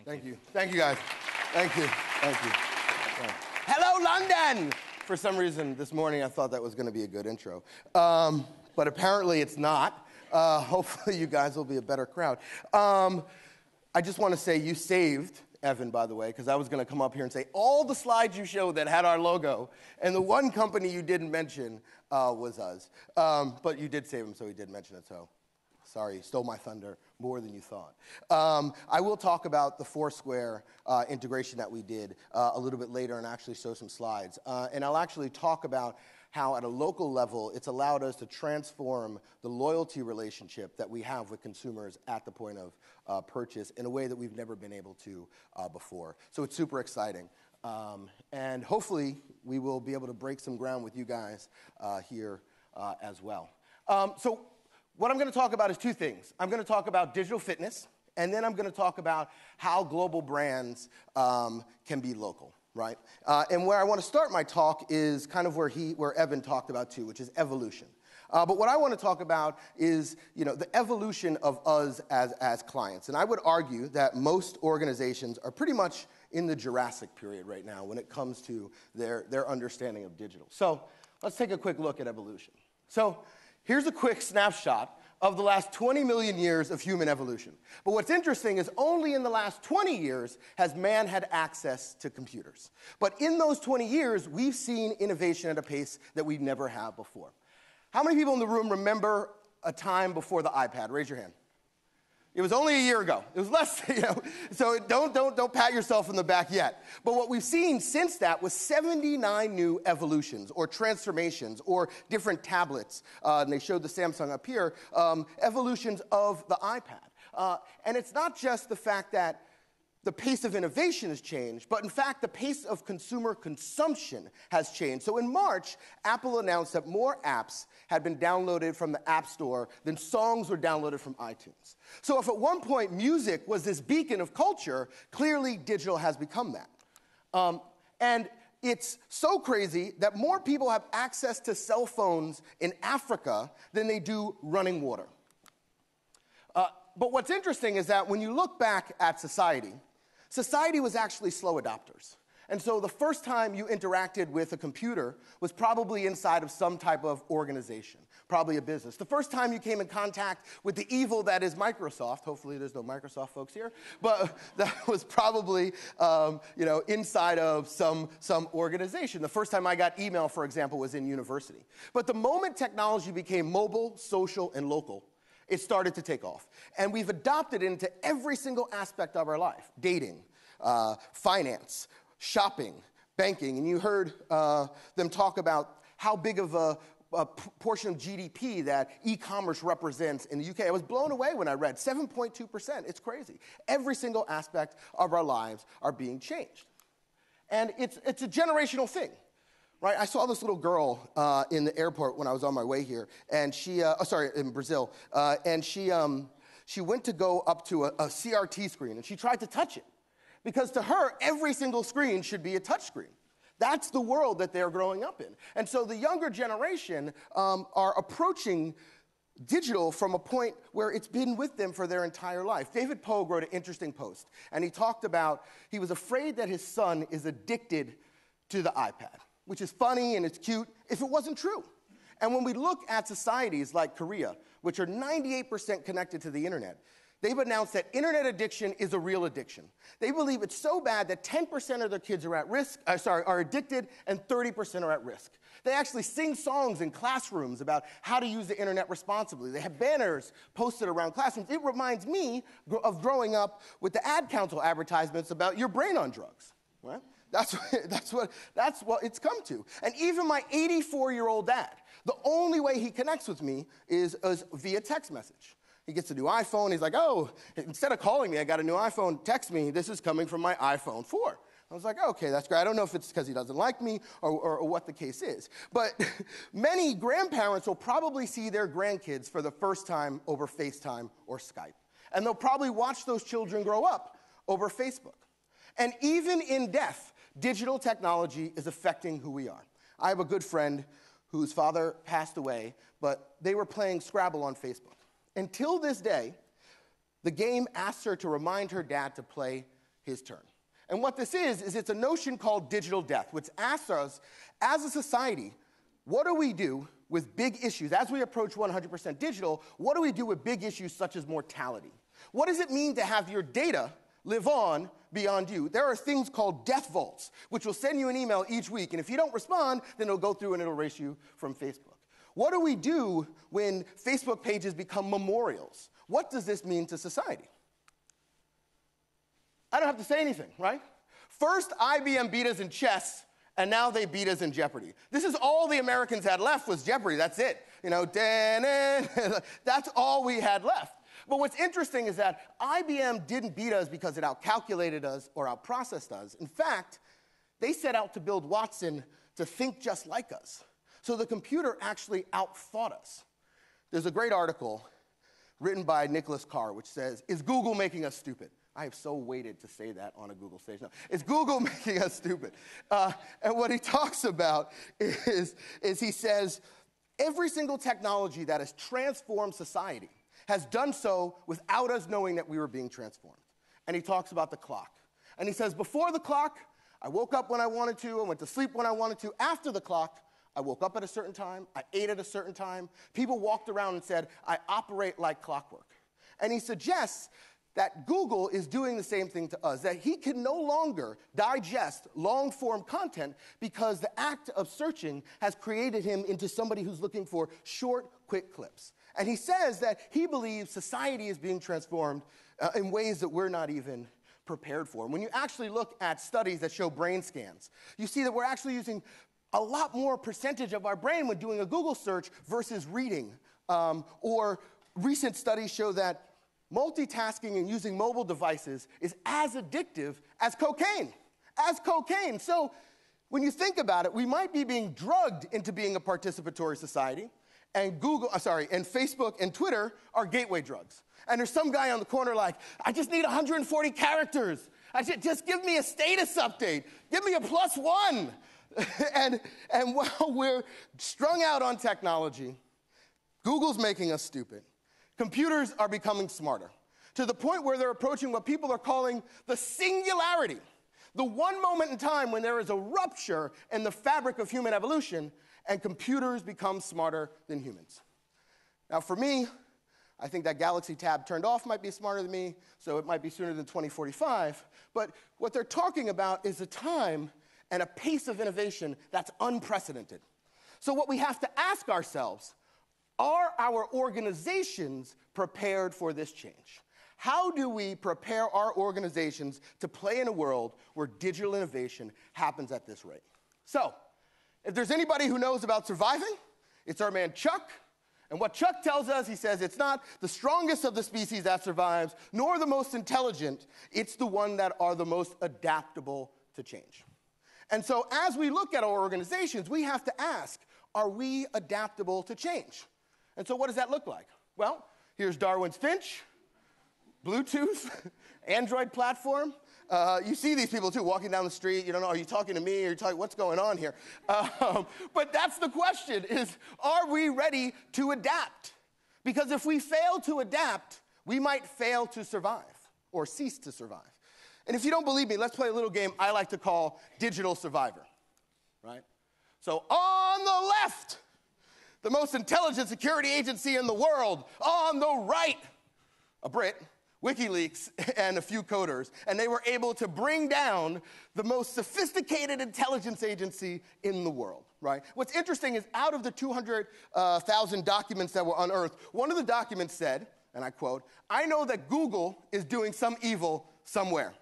Thank you. Thank you, guys. Thank you. Thank you. Hello, London! For some reason, this morning, I thought that was going to be a good intro. But apparently, it's not. Hopefully, you guys will be a better crowd. I just want to say you saved Evan, by the way, because I was going to come up here and say all the slides you showed that had our logo, and the one company you didn't mention was us. But you did save him, so he did mention it, so sorry, you stole my thunder more than you thought. I will talk about the Foursquare integration that we did a little bit later and actually show some slides. And I'll actually talk about how at a local level it's allowed us to transform the loyalty relationship that we have with consumers at the point of purchase in a way that we've never been able to before. So it's super exciting. And hopefully we will be able to break some ground with you guys here as well. So what I'm going to talk about is two things. I'm going to talk about digital fitness, and then I'm going to talk about how global brands can be local. Right? And where I want to start my talk is kind of where Evan talked about too, which is evolution. But what I want to talk about is, the evolution of us as clients. And I would argue that most organizations are pretty much in the Jurassic period right now when it comes to their understanding of digital. So let's take a quick look at evolution. So here's a quick snapshot of the last 20 million years of human evolution. But what's interesting is only in the last 20 years has man had access to computers. But in those 20 years, we've seen innovation at a pace that we never have before. How many people in the room remember a time before the iPad? Raise your hand. It was only a year ago. It was less, so don't pat yourself in the back yet. But what we've seen since that was 79 new evolutions or transformations or different tablets. And they showed the Samsung up here, evolutions of the iPad. And it's not just the fact that the pace of innovation has changed, but in fact, the pace of consumer consumption has changed. So in March, Apple announced that more apps had been downloaded from the App Store than songs were downloaded from iTunes. So if at one point music was this beacon of culture, clearly digital has become that. And it's so crazy that more people have access to cell phones in Africa than they do running water. But what's interesting is that when you look back at society was actually slow adopters. And so the first time you interacted with a computer was probably inside of some type of organization, probably a business. The first time you came in contact with the evil that is Microsoft, hopefully there's no Microsoft folks here, but that was probably inside of some organization. The first time I got email, for example, was in university. But the moment technology became mobile, social, and local, it started to take off. And we've adopted it into every single aspect of our life. Dating, finance, shopping, banking. And you heard them talk about how big of a portion of GDP that e-commerce represents in the UK. I was blown away when I read 7.2%. It's crazy. Every single aspect of our lives are being changed. And it's a generational thing. Right, I saw this little girl in the airport when I was on my way here, and in Brazil, and she went to go up to a CRT screen, and she tried to touch it, because to her, every single screen should be a touch screen. That's the world that they're growing up in. And so the younger generation are approaching digital from a point where it's been with them for their entire life. David Pogue wrote an interesting post, and he talked about he was afraid that his son is addicted to the iPad, which is funny and it's cute, if it wasn't true. And when we look at societies like Korea, which are 98% connected to the internet, they've announced that internet addiction is a real addiction. They believe it's so bad that 10% of their kids are addicted, and 30% are at risk. They actually sing songs in classrooms about how to use the internet responsibly. They have banners posted around classrooms. It reminds me of growing up with the ad council advertisements about your brain on drugs, right? That's what it's come to. And even my 84-year-old dad, the only way he connects with me is via text message. He gets a new iPhone. He's like, oh, instead of calling me, I got a new iPhone. Text me. This is coming from my iPhone 4. I was like, okay, that's great. I don't know if it's because he doesn't like me or what the case is. But many grandparents will probably see their grandkids for the first time over FaceTime or Skype. And they'll probably watch those children grow up over Facebook. And even in death, digital technology is affecting who we are. I have a good friend whose father passed away, but they were playing Scrabble on Facebook. Until this day, the game asked her to remind her dad to play his turn. And what this is it's a notion called digital death, which asks us, as a society, what do we do with big issues? As we approach 100% digital, what do we do with big issues such as mortality? What does it mean to have your data live on beyond you? There are things called death vaults, which will send you an email each week, and if you don't respond, then it'll go through and it'll erase you from Facebook. What do we do when Facebook pages become memorials? What does this mean to society? I don't have to say anything, right? First, IBM beat us in chess, and now they beat us in Jeopardy. This is all the Americans had left was Jeopardy. That's it. You know, that's all we had left. But what's interesting is that IBM didn't beat us because it outcalculated us or outprocessed us. In fact, they set out to build Watson to think just like us. So the computer actually outthought us. There's a great article written by Nicholas Carr, which says, "Is Google making us stupid?" I have so waited to say that on a Google stage. No, is Google making us stupid? And what he talks about is he says, every single technology that has transformed society has done so without us knowing that we were being transformed. And he talks about the clock. And he says, before the clock, I woke up when I wanted to, I went to sleep when I wanted to. After the clock, I woke up at a certain time, I ate at a certain time. People walked around and said, I operate like clockwork. And he suggests that Google is doing the same thing to us, that he can no longer digest long-form content because the act of searching has created him into somebody who's looking for short, quick clips. And he says that he believes society is being transformed in ways that we're not even prepared for. And when you actually look at studies that show brain scans, you see that we're actually using a lot more percentage of our brain when doing a Google search versus reading. Or recent studies show that multitasking and using mobile devices is as addictive as cocaine. So when you think about it, we might be being drugged into being a participatory society, and Facebook and Twitter are gateway drugs. And there's some guy on the corner like, I just need 140 characters. Just give me a status update. Give me a +1. and while we're strung out on technology, Google's making us stupid. Computers are becoming smarter to the point where they're approaching what people are calling the singularity, the one moment in time when there is a rupture in the fabric of human evolution and computers become smarter than humans. Now, for me, I think that Galaxy tab turned off might be smarter than me, so it might be sooner than 2045. But what they're talking about is a time and a pace of innovation that's unprecedented. So what we have to ask ourselves, are our organizations prepared for this change? How do we prepare our organizations to play in a world where digital innovation happens at this rate? So, if there's anybody who knows about surviving, it's our man Chuck. And what Chuck tells us, he says, it's not the strongest of the species that survives, nor the most intelligent. It's the one that are the most adaptable to change. And so as we look at our organizations, we have to ask, are we adaptable to change? And so what does that look like? Well, here's Darwin's Finch, Bluetooth, Android platform. You see these people, too, walking down the street. You don't know, are you talking to me? Or are you talking, what's going on here? But that's the question, is are we ready to adapt? Because if we fail to adapt, we might fail to survive or cease to survive. And if you don't believe me, let's play a little game I like to call Digital Survivor, right? So on the left, the most intelligent security agency in the world. On the right, a Brit, WikiLeaks, and a few coders. And they were able to bring down the most sophisticated intelligence agency in the world, right? What's interesting is out of the 200,000 documents that were unearthed, one of the documents said, and I quote, "I know that Google is doing some evil somewhere."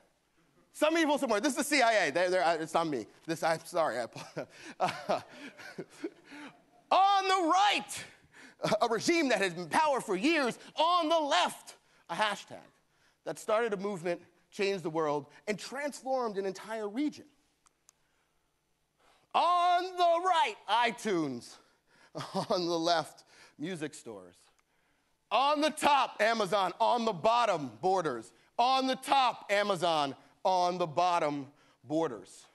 Some evil somewhere. This is the CIA. It's not me. I'm sorry. On the right, a regime that has been in power for years. On the left, a hashtag that started a movement, changed the world, and transformed an entire region. On the right, iTunes. On the left, music stores. On the top, Amazon. On the bottom, Borders. On the top, Amazon. On the bottom, Borders.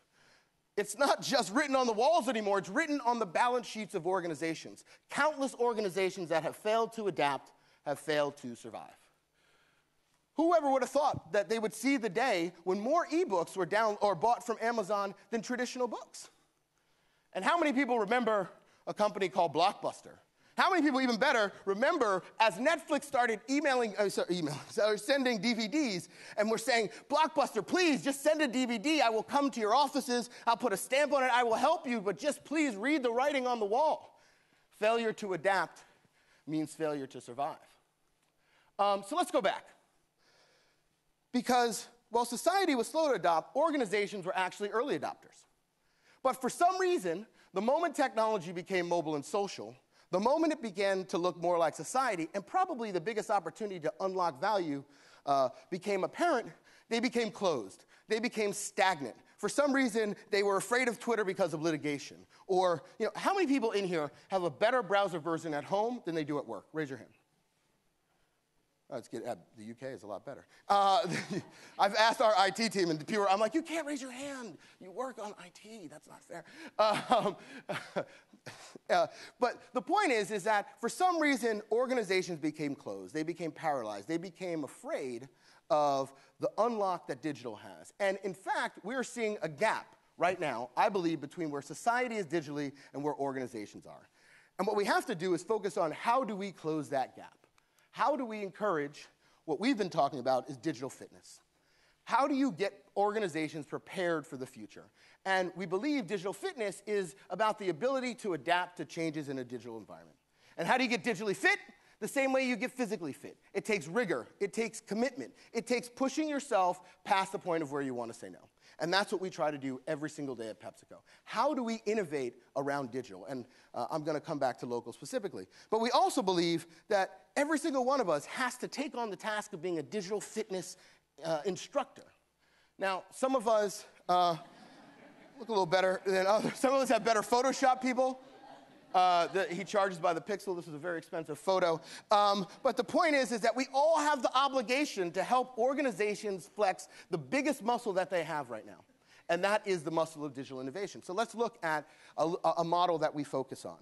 It's not just written on the walls anymore, it's written on the balance sheets of organizations. Countless organizations that have failed to adapt have failed to survive. Whoever would have thought that they would see the day when more ebooks were down or bought from Amazon than traditional books? And how many people remember a company called Blockbuster? How many people, even better, remember as Netflix started sending DVDs and we're saying, Blockbuster, please just send a DVD. I will come to your offices. I'll put a stamp on it. I will help you, but just please read the writing on the wall. Failure to adapt means failure to survive. So let's go back. Because while society was slow to adopt, organizations were actually early adopters. But for some reason, the moment technology became mobile and social, the moment it began to look more like society, and probably the biggest opportunity to unlock value became apparent, they became closed. They became stagnant. For some reason, they were afraid of Twitter because of litigation. Or, how many people in here have a better browser version at home than they do at work? Raise your hand. The UK is a lot better. I've asked our IT team, and people, I'm like, you can't raise your hand. You work on IT. That's not fair. But the point is that for some reason, organizations became closed. They became paralyzed. They became afraid of the unlock that digital has. And in fact, we're seeing a gap right now, I believe, between where society is digitally and where organizations are. And what we have to do is focus on how do we close that gap? How do we encourage what we've been talking about is digital fitness? How do you get organizations prepared for the future? And we believe digital fitness is about the ability to adapt to changes in a digital environment. And how do you get digitally fit? The same way you get physically fit. It takes rigor. It takes commitment. It takes pushing yourself past the point of where you want to say no. And that's what we try to do every single day at PepsiCo. How do we innovate around digital? And I'm going to come back to local specifically. But we also believe that every single one of us has to take on the task of being a digital fitness instructor. Now, some of us look a little better than others. Some of us have better Photoshop people. He charges by the pixel. This is a very expensive photo. But the point is that we all have the obligation to help organizations flex the biggest muscle that they have right now. And that is the muscle of digital innovation. So let's look at a model that we focus on.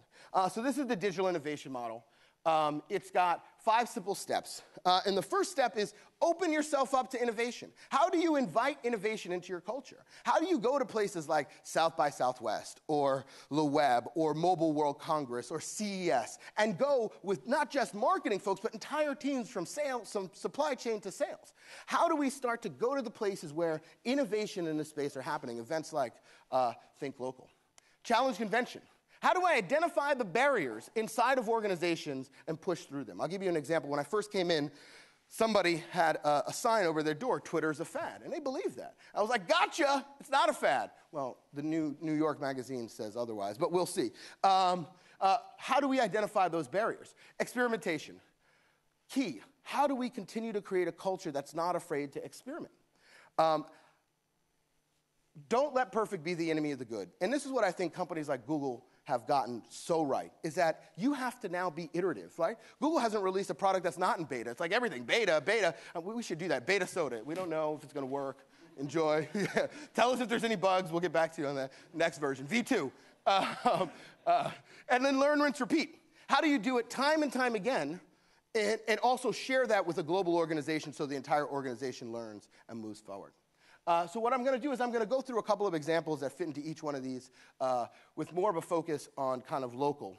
So this is the digital innovation model. It's got 5 simple steps. And the first step is open yourself up to innovation. How do you invite innovation into your culture? How do you go to places like South by Southwest or Le Web or Mobile World Congress or CES and go with not just marketing folks, but entire teams from sales, from supply chain to sales? How do we start to go to the places where innovation in this space are happening? Events like Think Local. Challenge convention. How do I identify the barriers inside of organizations and push through them? I'll give you an example. When I first came in, somebody had a sign over their door, Twitter's a fad, and they believed that. I was like, gotcha, it's not a fad. Well, the New York Magazine says otherwise, but we'll see. How do we identify those barriers? Experimentation. Key. How do we continue to create a culture that's not afraid to experiment? Don't let perfect be the enemy of the good. And this is what I think companies like Google have gotten so right, is that you have to now be iterative, right? Google hasn't released a product that's not in beta. It's like everything, beta. We should do that, beta soda. We don't know if it's going to work. Enjoy. Yeah. Tell us if there's any bugs. We'll get back to you on the next version, V2. And then learn, rinse, repeat. How do you do it time and time again and also share that with a global organization so the entire organization learns and moves forward? So what I'm going to do is I'm going to go through a couple of examples that fit into each one of these with more of a focus on kind of local,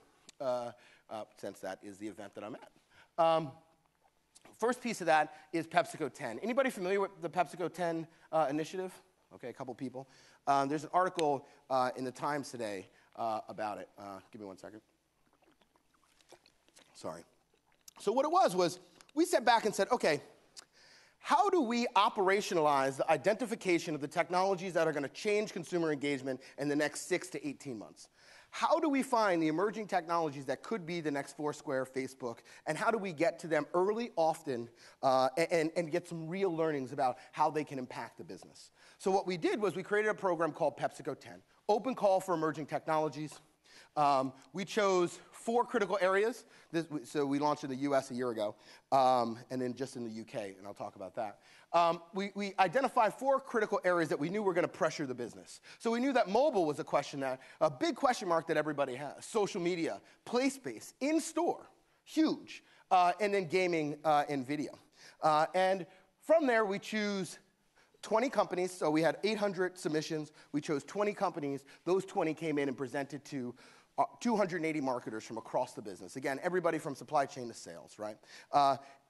since that is the event that I'm at. First piece of that is PepsiCo 10. Anybody familiar with the PepsiCo 10 initiative? Okay, a couple people. There's an article in the Times today about it. Give me 1 second. Sorry. So what it was we sat back and said, okay, how do we operationalize the identification of the technologies that are going to change consumer engagement in the next 6 to 18 months? How do we find the emerging technologies that could be the next Foursquare, Facebook, and how do we get to them early, often, and get some real learnings about how they can impact the business? So what we did was we created a program called PepsiCo 10, open call for emerging technologies. We chose 4 critical areas. So we launched in the US a year ago, and then just in the UK, and I'll talk about that. We identified 4 critical areas that we knew were going to pressure the business. So we knew that mobile was a big question mark that everybody has. Social media, place-based, in-store, huge, and then gaming and video. And From there, we choose 20 companies. So we had 800 submissions. We chose 20 companies. Those 20 came in and presented to 280 marketers from across the business. Again, everybody from supply chain to sales, right?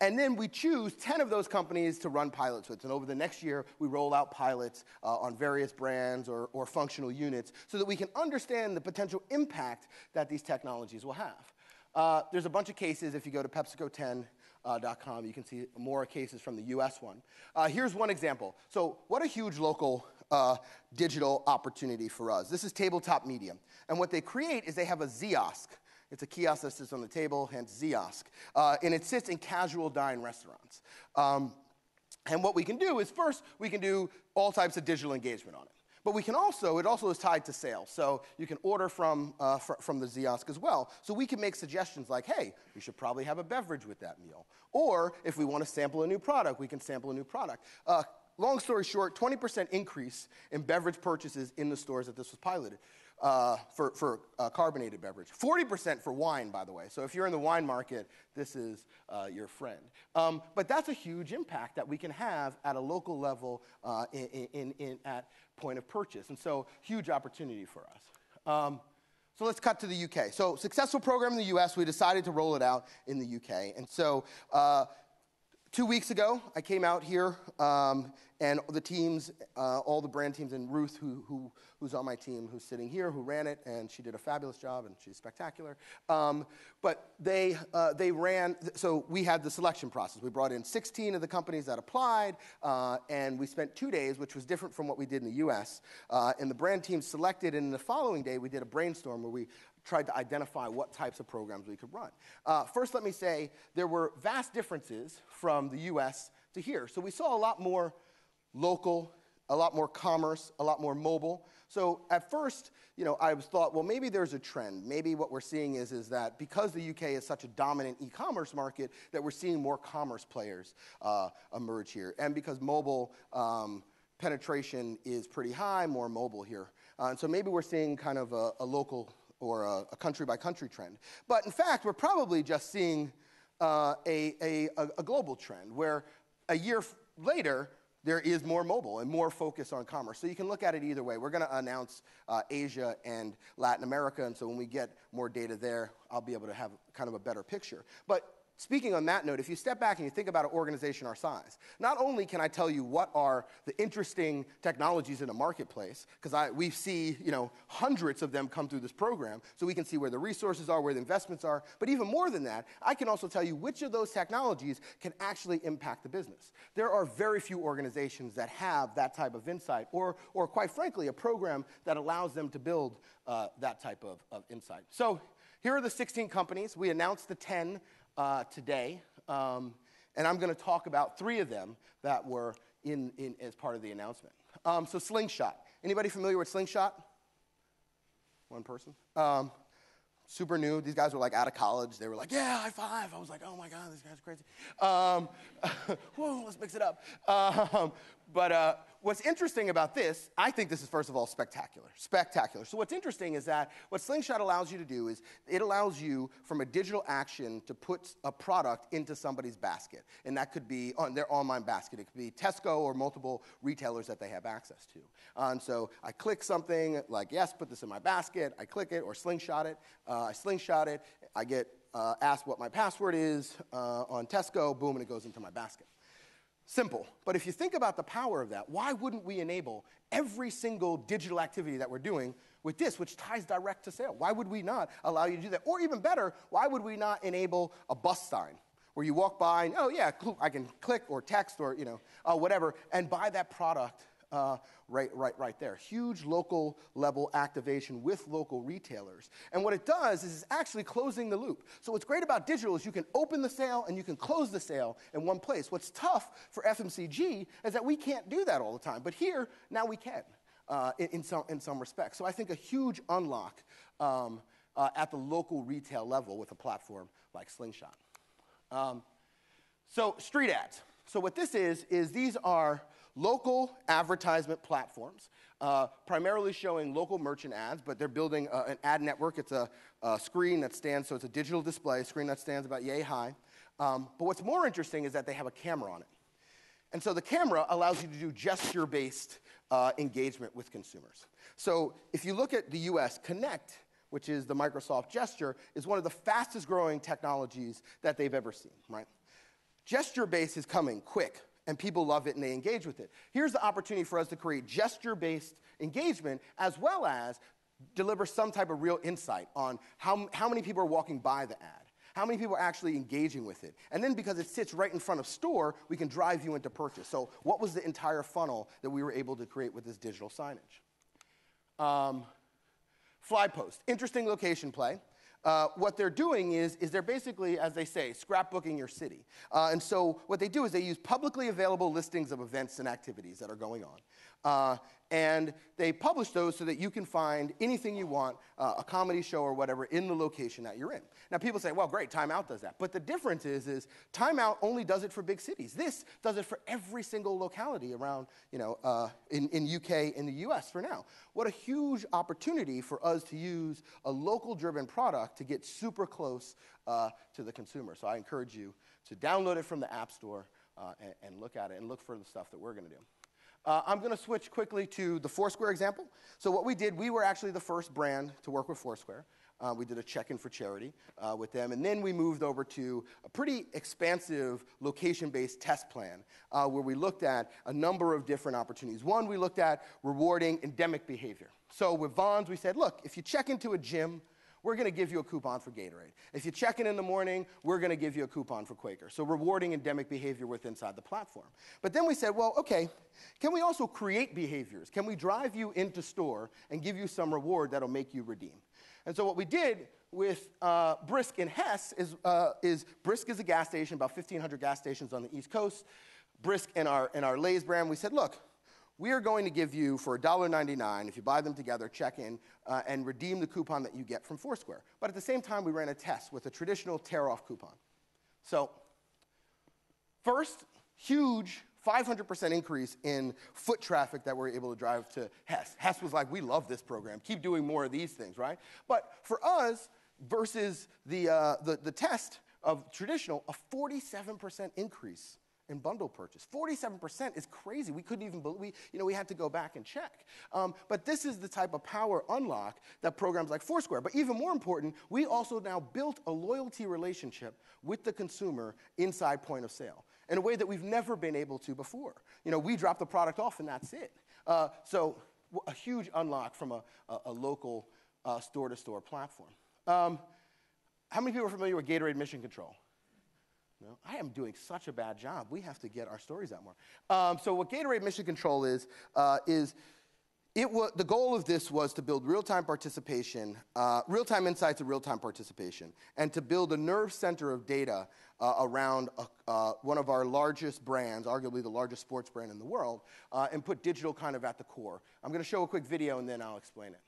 And then we choose 10 of those companies to run pilots with. And over the next year, we roll out pilots on various brands or functional units so that we can understand the potential impact that these technologies will have. There's a bunch of cases. If you go to PepsiCo10.com, you can see more cases from the US one. Here's one example. So what a huge local digital opportunity for us. This is Tabletop Media. And what they create is they have a kiosk. It's a kiosk that sits on the table, hence kiosk. And it sits in casual dine restaurants. And what we can do is first, we can do all types of digital engagement on it. But we can also, it also is tied to sales. So you can order from the kiosk as well. So we can make suggestions like, hey, you should probably have a beverage with that meal. Or if we want to sample a new product, we can sample a new product. Long story short, 20% increase in beverage purchases in the stores that this was piloted for carbonated beverage. 40% for wine, by the way. So if you're in the wine market, this is your friend. But that's a huge impact that we can have at a local level at point of purchase. And so huge opportunity for us. So let's cut to the UK. So successful program in the US, we decided to roll it out in the UK. And so 2 weeks ago, I came out here, and the teams, all the brand teams, and Ruth, who's on my team, who's sitting here, who ran it, and she did a fabulous job, and she's spectacular. But they ran, so we had the selection process. We brought in 16 of the companies that applied, and we spent 2 days, which was different from what we did in the US. And the brand team selected, and the following day, we did a brainstorm where we tried to identify what types of programs we could run. First, let me say, there were vast differences from the US to here. So we saw a lot more local, a lot more commerce, a lot more mobile. So at first, I thought, well, maybe there's a trend. Maybe what we're seeing is that because the UK is such a dominant e-commerce market, that we're seeing more commerce players emerge here. And because mobile penetration is pretty high, more mobile here. And so maybe we're seeing kind of a local or a country-by-country trend. But in fact, we're probably just seeing a global trend, where a year later, there is more mobile and more focus on commerce. So you can look at it either way. We're going to announce Asia and Latin America, and so when we get more data there, I'll be able to have kind of a better picture. But speaking on that note, if you step back and you think about an organization our size, not only can I tell you what are the interesting technologies in the marketplace, because we see hundreds of them come through this program, so we can see where the resources are, where the investments are, but even more than that, I can also tell you which of those technologies can actually impact the business. There are very few organizations that have that type of insight, or quite frankly, a program that allows them to build that type of insight. So here are the 16 companies. We announced the 10 today, and I'm going to talk about 3 of them that were in as part of the announcement. So Slingshot. Anybody familiar with Slingshot? One person? Super new. These guys were like out of college. They were like, yeah, high five. I was like, oh my God, this guy's crazy. Whoa, let's mix it up. But what's interesting about this, I think this is, first of all, spectacular. Spectacular. So what's interesting is that what Slingshot allows you to do is it allows you, from a digital action, to put a product into somebody's basket. And that could be on their online basket. It could be Tesco or multiple retailers that they have access to. And so I click something like, yes, put this in my basket. I click it or Slingshot it. I Slingshot it. I get asked what my password is on Tesco. Boom, and it goes into my basket. Simple. But if you think about the power of that, why wouldn't we enable every single digital activity that we're doing with this, which ties direct to sale? Why would we not allow you to do that? Or even better, why would we not enable a bus sign where you walk by and, oh, yeah, I can click or text or, whatever, and buy that product right there. Huge local level activation with local retailers. And what it does is it's actually closing the loop. So what's great about digital is you can open the sale and you can close the sale in one place. What's tough for FMCG is that we can't do that all the time. But here, now we can in some respects. So I think a huge unlock at the local retail level with a platform like Slingshot. So street ads. So what this is these are local advertisement platforms, primarily showing local merchant ads, but they're building an ad network. It's a screen that stands, so it's a digital display, screen that stands about yay high. But what's more interesting is that they have a camera on it. And so the camera allows you to do gesture-based engagement with consumers. So if you look at the US, Connect, which is the Microsoft gesture, is one of the fastest growing technologies that they've ever seen, right? Gesture-based is coming quick, and people love it and they engage with it. Here's the opportunity for us to create gesture-based engagement as well as deliver some type of real insight on how many people are walking by the ad. How many people are actually engaging with it? And then because it sits right in front of store, we can drive you into purchase. So what was the entire funnel that we were able to create with this digital signage? Flypost, interesting location play. What they're doing is they're basically, as they say, scrapbooking your city. And so what they do is they use publicly available listings of events and activities that are going on. And they publish those so that you can find anything you want, a comedy show or whatever, in the location that you're in. Now, people say, well, great, Time Out does that. But the difference is Time Out only does it for big cities. This does it for every single locality around, in UK, in the US for now. What a huge opportunity for us to use a local-driven product to get super close to the consumer. So I encourage you to download it from the App Store and look at it and look for the stuff that we're going to do. I'm going to switch quickly to the Foursquare example. So what we did, we were actually the first brand to work with Foursquare. We did a check-in for charity with them, and then we moved over to a pretty expansive location-based test plan where we looked at a number of different opportunities. One, we looked at rewarding endemic behavior. So with Vons, we said, look, if you check into a gym, we're going to give you a coupon for Gatorade. If you check in the morning, we're going to give you a coupon for Quaker. So rewarding endemic behavior inside the platform. But then we said, well, okay, can we also create behaviors? Can we drive you into store and give you some reward that'll make you redeem? And so what we did with Brisk and Hess is Brisk is a gas station, about 1,500 gas stations on the East Coast. Brisk and our Lay's brand, we said, look, we are going to give you, for $1.99, if you buy them together, check in, and redeem the coupon that you get from Foursquare. But at the same time, we ran a test with a traditional tear-off coupon. So first, huge 500% increase in foot traffic that we're able to drive to Hess. Hess was like, we love this program. Keep doing more of these things, right? But for us, versus the test of traditional, a 47% increase in bundle purchase. 47% is crazy. We couldn't even believe, we had to go back and check. But this is the type of power unlock that programs like Foursquare. But even more important, we also now built a loyalty relationship with the consumer inside point of sale in a way that we've never been able to before. We drop the product off and that's it. So a huge unlock from a local store-to-store platform. How many people are familiar with Gatorade Mission Control? No, I am doing such a bad job. We have to get our stories out more. So what Gatorade Mission Control is the goal of this was to build real-time participation, real-time insights and real-time participation, and to build a nerve center of data around one of our largest brands, arguably the largest sports brand in the world, and put digital kind of at the core. I'm going to show a quick video and then I'll explain it.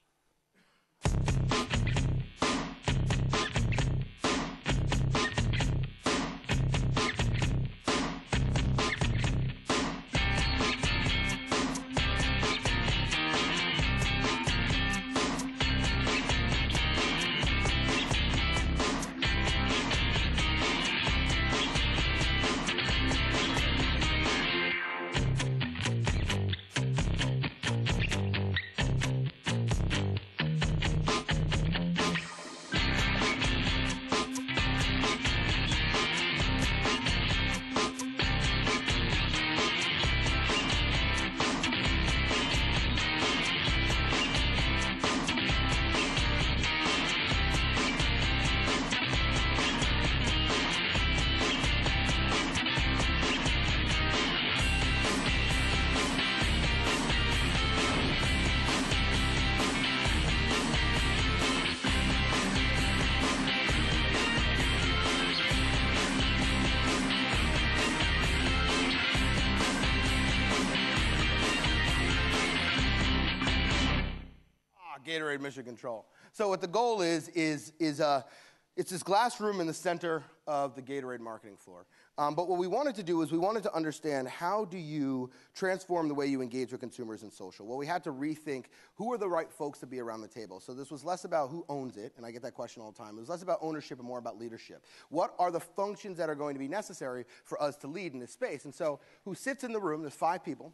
Gatorade Mission Control. So what the goal is it's this glass room in the center of the Gatorade marketing floor. But what we wanted to do is we wanted to understand, how do you transform the way you engage with consumers in social? Well, we had to rethink who are the right folks to be around the table. So this was less about who owns it, and I get that question all the time. It was less about ownership and more about leadership. What are the functions that are going to be necessary for us to lead in this space? And so who sits in the room? There's 5 people.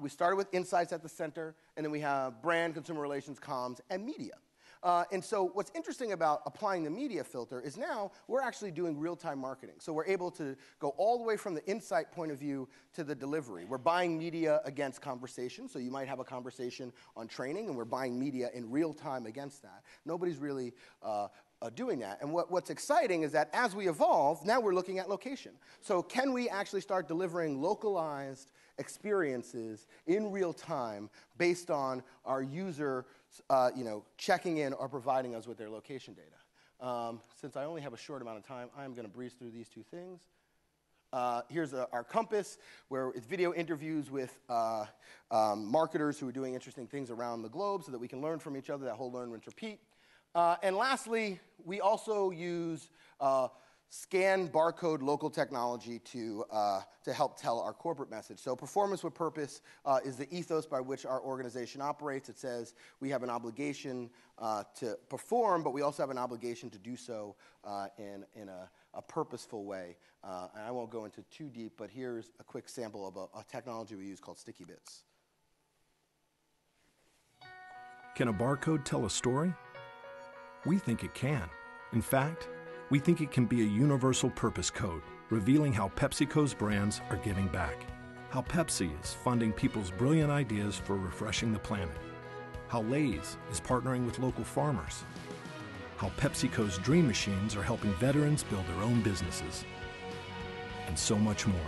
We started with insights at the center, and then we have brand, consumer relations, comms, and media. And so what's interesting about applying the media filter is now we're actually doing real-time marketing. So we're able to go all the way from the insight point of view to the delivery. We're buying media against conversation. So you might have a conversation on training, and we're buying media in real time against that. Nobody's really doing that. And what's exciting is that as we evolve, now we're looking at location. So can we actually start delivering localized experiences in real time based on our user checking in or providing us with their location data. Since I only have a short amount of time, I'm going to breeze through these 2 things. Here's our compass, where it's video interviews with marketers who are doing interesting things around the globe so that we can learn from each other, that whole learn, rinse, repeat. And lastly, we also use scan barcode local technology to help tell our corporate message. So performance with purpose is the ethos by which our organization operates. It says we have an obligation to perform, but we also have an obligation to do so in a purposeful way. And I won't go into too deep, but here's a quick sample of a technology we use called Sticky Bits. Can a barcode tell a story? We think it can. In fact, we think it can be a universal purpose code, revealing how PepsiCo's brands are giving back, how Pepsi is funding people's brilliant ideas for refreshing the planet, how Lay's is partnering with local farmers, how PepsiCo's Dream Machines are helping veterans build their own businesses, and so much more.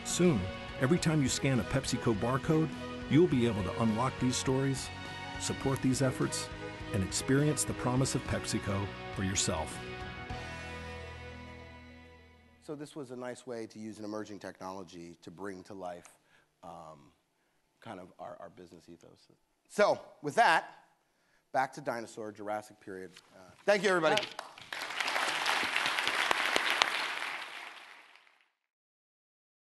Soon, every time you scan a PepsiCo barcode, you'll be able to unlock these stories, support these efforts, and experience the promise of PepsiCo for yourself. So this was a nice way to use an emerging technology to bring to life kind of our business ethos. So with that, back to dinosaur, Jurassic period. Thank you, everybody.